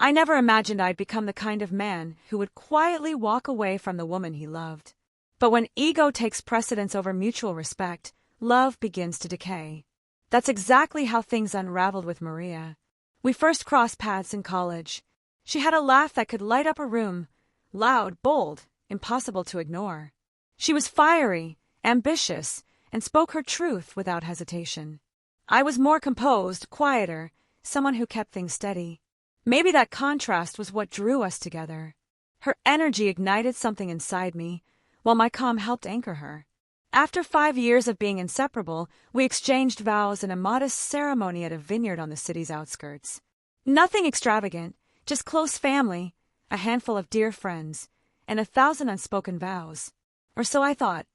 I never imagined I'd become the kind of man who would quietly walk away from the woman he loved. But when ego takes precedence over mutual respect, love begins to decay. That's exactly how things unraveled with Maria. We first crossed paths in college. She had a laugh that could light up a room, loud, bold, impossible to ignore. She was fiery, ambitious, and spoke her truth without hesitation. I was more composed, quieter, someone who kept things steady. Maybe that contrast was what drew us together. Her energy ignited something inside me, while my calm helped anchor her. After 5 years of being inseparable, we exchanged vows in a modest ceremony at a vineyard on the city's outskirts. Nothing extravagant, just close family, a handful of dear friends, and 1,000 unspoken vows. Or so I thought.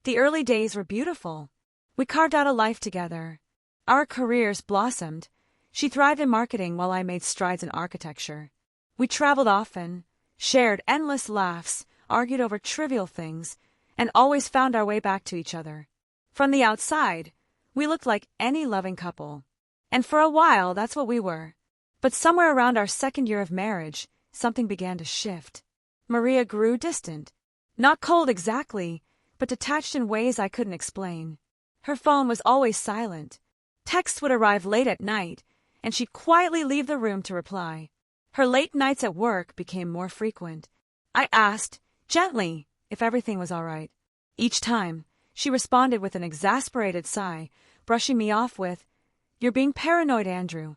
The early days were beautiful. We carved out a life together. Our careers blossomed. She thrived in marketing while I made strides in architecture. We traveled often, shared endless laughs, argued over trivial things, and always found our way back to each other. From the outside, we looked like any loving couple. And for a while, that's what we were. But somewhere around our second year of marriage, something began to shift. Maria grew distant. Not cold exactly, but detached in ways I couldn't explain. Her phone was always silent. Texts would arrive late at night, and she'd quietly leave the room to reply. Her late nights at work became more frequent. I asked, gently, if everything was all right. Each time, she responded with an exasperated sigh, brushing me off with, "You're being paranoid, Andrew.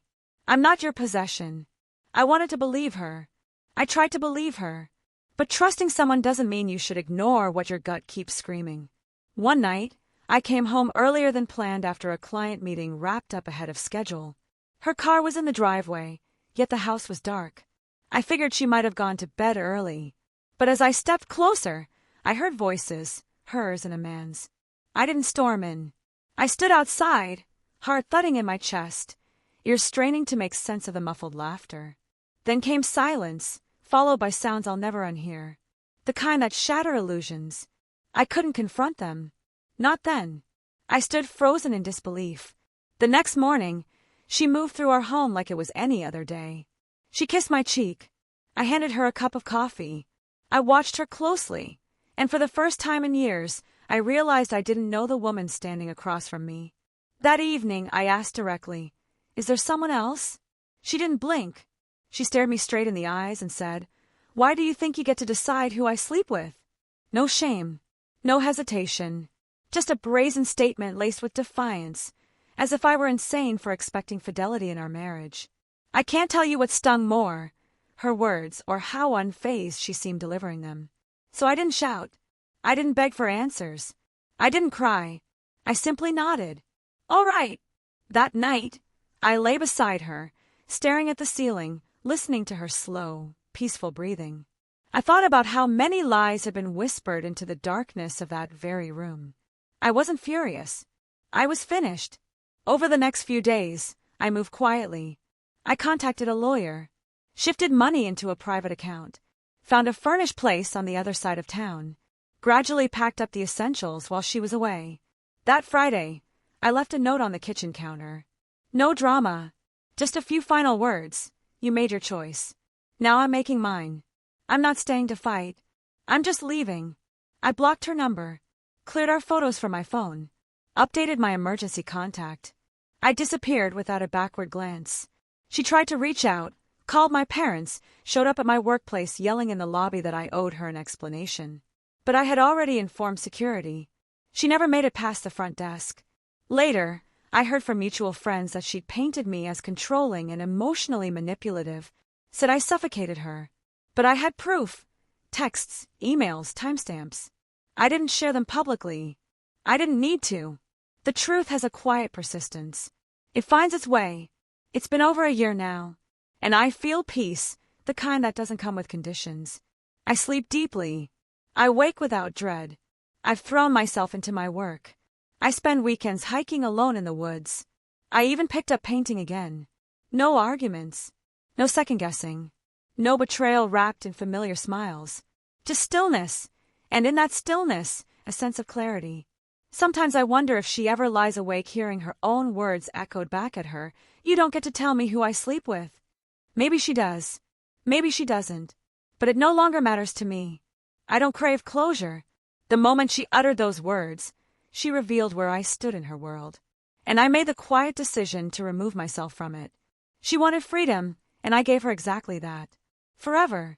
I'm not your possession." I wanted to believe her. I tried to believe her. But trusting someone doesn't mean you should ignore what your gut keeps screaming. One night, I came home earlier than planned after a client meeting wrapped up ahead of schedule. Her car was in the driveway, yet the house was dark. I figured she might have gone to bed early. But as I stepped closer, I heard voices, hers and a man's. I didn't storm in. I stood outside, heart thudding in my chest, ears straining to make sense of the muffled laughter. Then came silence, followed by sounds I'll never unhear. The kind that shatter illusions. I couldn't confront them. Not then. I stood frozen in disbelief. The next morning, she moved through our home like it was any other day. She kissed my cheek. I handed her a cup of coffee. I watched her closely, and for the first time in years, I realized I didn't know the woman standing across from me. That evening, I asked directly, "Is there someone else?" She didn't blink. She stared me straight in the eyes and said, "Why do you think you get to decide who I sleep with?" No shame, no hesitation, just a brazen statement laced with defiance, as if I were insane for expecting fidelity in our marriage. I can't tell you what stung more, her words or how unfazed she seemed delivering them. So I didn't shout. I didn't beg for answers. I didn't cry. I simply nodded. All right. That night, I lay beside her, staring at the ceiling, listening to her slow, peaceful breathing. I thought about how many lies had been whispered into the darkness of that very room. I wasn't furious. I was finished. Over the next few days, I moved quietly. I contacted a lawyer, shifted money into a private account, found a furnished place on the other side of town, gradually packed up the essentials while she was away. That Friday, I left a note on the kitchen counter. No drama, just a few final words. You made your choice. Now I'm making mine. I'm not staying to fight. I'm just leaving. I blocked her number, cleared our photos from my phone, updated my emergency contact. I disappeared without a backward glance. She tried to reach out, called my parents, showed up at my workplace yelling in the lobby that I owed her an explanation. But I had already informed security. She never made it past the front desk. Later, I heard from mutual friends that she'd painted me as controlling and emotionally manipulative, said I suffocated her. But I had proof. Texts, emails, timestamps. I didn't share them publicly. I didn't need to. The truth has a quiet persistence. It finds its way. It's been over a year now, and I feel peace, the kind that doesn't come with conditions. I sleep deeply. I wake without dread. I've thrown myself into my work. I spend weekends hiking alone in the woods. I even picked up painting again. No arguments. No second-guessing. No betrayal wrapped in familiar smiles. Just stillness. And in that stillness, a sense of clarity. Sometimes I wonder if she ever lies awake hearing her own words echoed back at her, "You don't get to tell me who I sleep with." Maybe she does. Maybe she doesn't. But it no longer matters to me. I don't crave closure. The moment she uttered those words, she revealed where I stood in her world. And I made the quiet decision to remove myself from it. She wanted freedom, and I gave her exactly that. Forever.